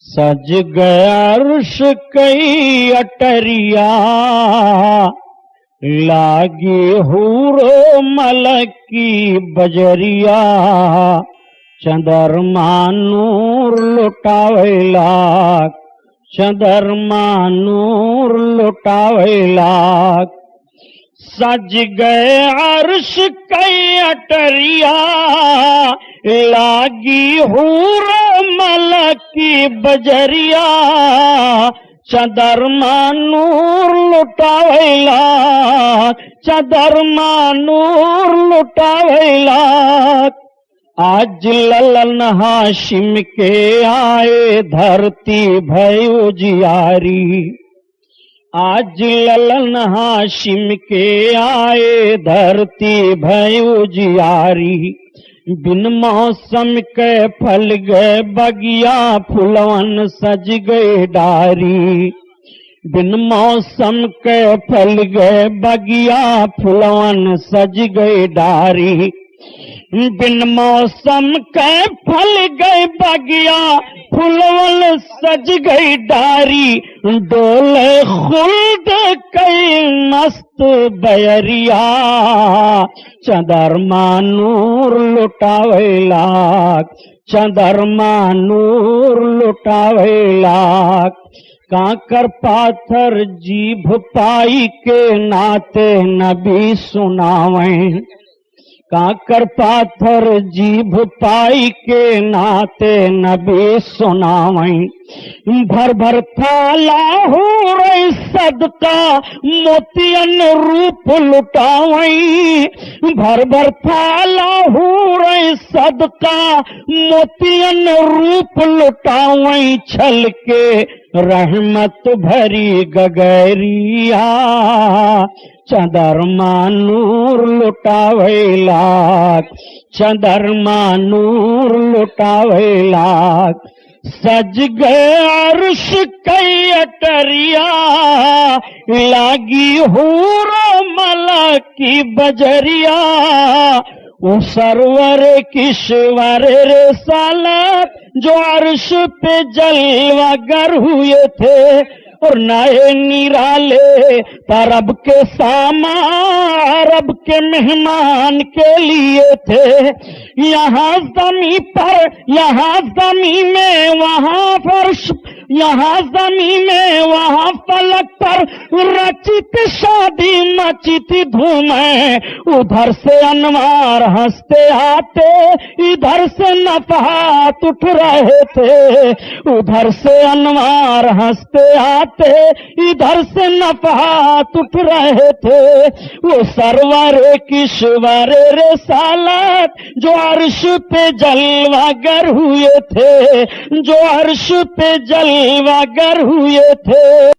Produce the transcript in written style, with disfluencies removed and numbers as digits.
सज गया अर्श कई अटरिया, लागी हूरो मलक की बजरिया। चंद्रमा नूर लुटावेला, चंद्रमा नूर लुटावेला। सज गए अर्श कई अटरिया, लागी हूर मलक की बजरिया। चंद्रमा नूर लुटावेला, चंद्रमा नूर लुटावेला। आज ललन हाशिम के आए, धरती भई उजियारी। आज ललन हाशिम के आए, धरती भई उजियारी। बिन मौसम के फल गए बगिया, फुलवन सज गए डारी। बिन मौसम के फल गए बगिया, फुलवन सज गए डारी। बिन मौसम के फल गए बगिया, फुलवन सज गई डारी। डोले खुल्द कई मस्त बयरिया, चंद्रमा नूर लुटावेला, चंद्रमा नूर लुटावेला। कांकर पाथर जीभ पाई के नाते नबी सुनावें। कांकर पाथर जीभ पाई के नाते नबी सुनावें। भर भर थाला हो रही सदका, मोतियन रूप लुटावें। भर भर थाला हो रही सदका, मोतियन रूप लुटावें। छल के रहमत भरी गगरिया, चंद्रमा नूर लुटावेला, चंद्रमा नूर लुटावेला। सज गए अर्श कई अटरिया, लागी हूर मलक की बजरिया। वो सरवर किश्वर रिसालत जो अर्श पे जलवागर हुए थे, और नए निराले तरब के सामा अरब के मेहमान के लिए थे। यहाँ ज़मीं पर, यहाँ ज़मीं में, वहाँ फर्श, यहाँ ज़मीं में वहाँ फलक पर रचित शादी मचित धूमें। उधर से अनवार हंसते आते, इधर से नफहात उठ रहे थे। उधर से अनवार हंसते आते, इधर से नफहात उठ रहे थे। वो सरवर किश्वर रिसालत जो अर्श पे जलवागर हुए थे, जो अर्श पे जलवागर हुए थे।